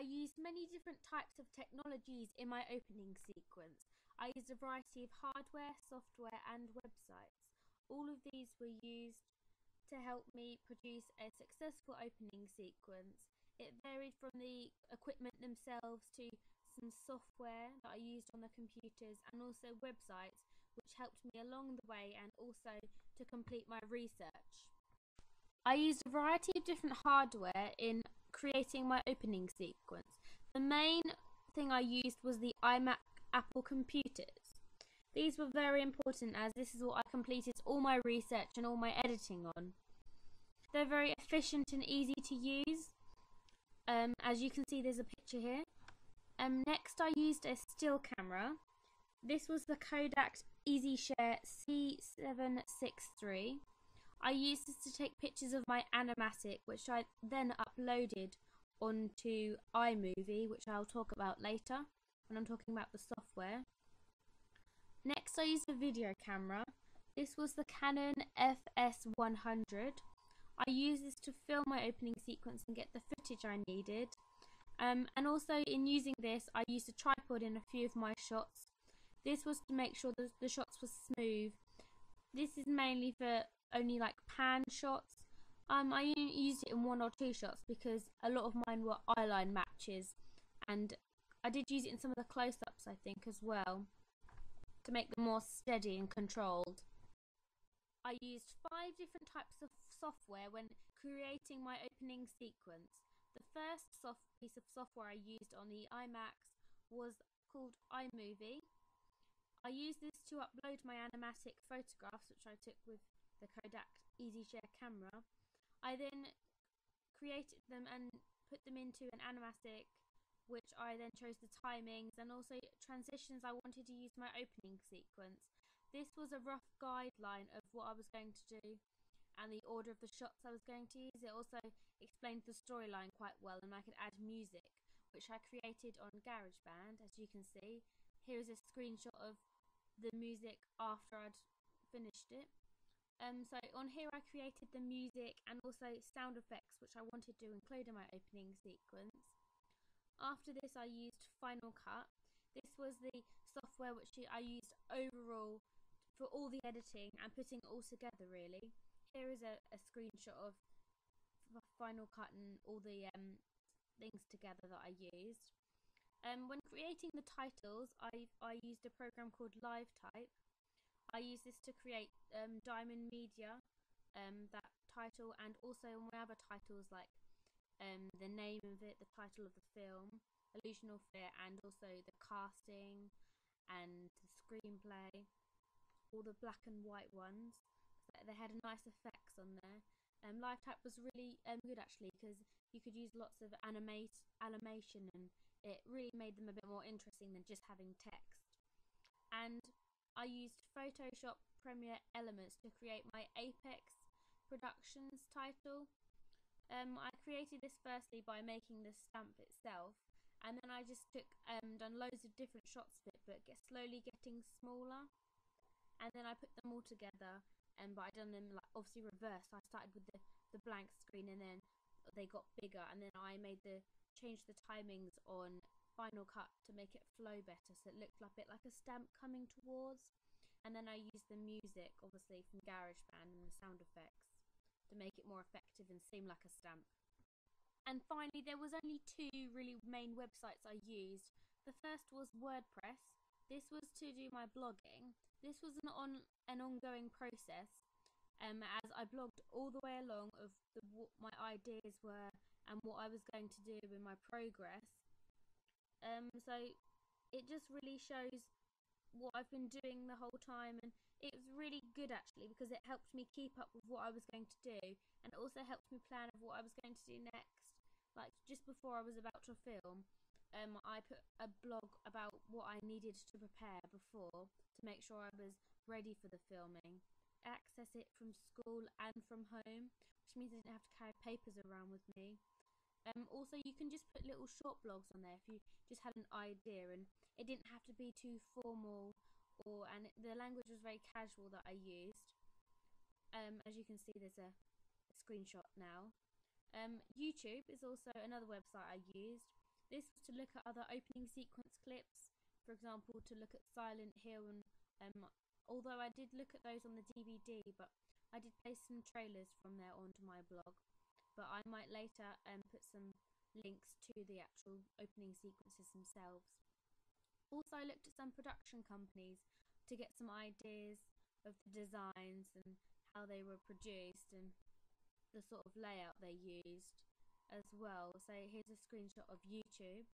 I used many different types of technologies in my opening sequence. I used a variety of hardware, software and websites. All of these were used to help me produce a successful opening sequence. It varied from the equipment themselves to some software that I used on the computers and also websites which helped me along the way and also to complete my research. I used a variety of different hardware in creating my opening sequence. The main thing I used was the iMac Apple computers. These were very important as this is what I completed all my research and all my editing on. They're very efficient and easy to use. As you can see, there's a picture here. Next I used a still camera. This was the Kodak EasyShare C763. I used this to take pictures of my animatic, which I then uploaded onto iMovie, which I'll talk about later when I'm talking about the software. Next I used a video camera. This was the Canon FS100. I used this to film my opening sequence and get the footage I needed. And also in using this I used a tripod in a few of my shots. This was to make sure that the shots were smooth. This is mainly for only like pan shots. I used it in 1 or 2 shots because a lot of mine were eyeline matches, and I did use it in some of the close-ups I think as well to make them more steady and controlled. I used 5 different types of software when creating my opening sequence. The first piece of software I used on the iMacs was called iMovie. I used this to upload my animatic photographs which I took with the Kodak EasyShare camera. I then created them and put them into an animatic, which I then chose the timings and also transitions I wanted to use my opening sequence. This was a rough guideline of what I was going to do and the order of the shots I was going to use. It also explained the storyline quite well, and I could add music, which I created on GarageBand. As you can see, here is a screenshot of the music after I'd finished it. So on here I created the music and also sound effects which I wanted to include in my opening sequence. After this I used Final Cut. This was the software which I used overall for all the editing and putting it all together really. Here is a screenshot of Final Cut and all the things together that I used. When creating the titles I used a program called LiveType. I use this to create Diamond Media, that title, and also my other titles like the name of it, the title of the film, Illusional Fear, and also the casting and the screenplay, all the black and white ones. They had nice effects on there. LiveType was really good actually because you could use lots of animation and it really made them a bit more interesting than just having text. And I used Photoshop Premiere Elements to create my Apex Productions title. I created this firstly by making the stamp itself, and then I just done loads of different shots of it, but slowly getting smaller, and then I put them all together. But I done them like obviously reversed. I started with the blank screen, and then they got bigger, and then I changed the timings on Final Cut to make it flow better, so it looked a bit like a stamp coming towards. And then I used the music obviously from GarageBand and the sound effects to make it more effective and seem like a stamp. And finally there was only 2 really main websites I used. The first was WordPress. This was to do my blogging. This was an ongoing process as I blogged all the way along of what my ideas were and what I was going to do in my progress. So it just really shows what I've been doing the whole time, and it was really good actually because it helped me keep up with what I was going to do, and it also helped me plan of what I was going to do next. Like just before I was about to film, I put a blog about what I needed to prepare before to make sure I was ready for the filming. Access it from school and from home, which means I didn't have to carry papers around with me. Also you can just put little short blogs on there if you just had an idea, and it didn't have to be too formal, and the language was very casual that I used. As you can see there's a screenshot now. YouTube is also another website I used. This was to look at other opening sequence clips, for example, to look at Silent Hill, and although I did look at those on the DVD, but I did place some trailers from there onto my blog. But I might later put some links to the actual opening sequences themselves. Also, I looked at some production companies to get some ideas of the designs and how they were produced and the sort of layout they used as well. So here's a screenshot of YouTube.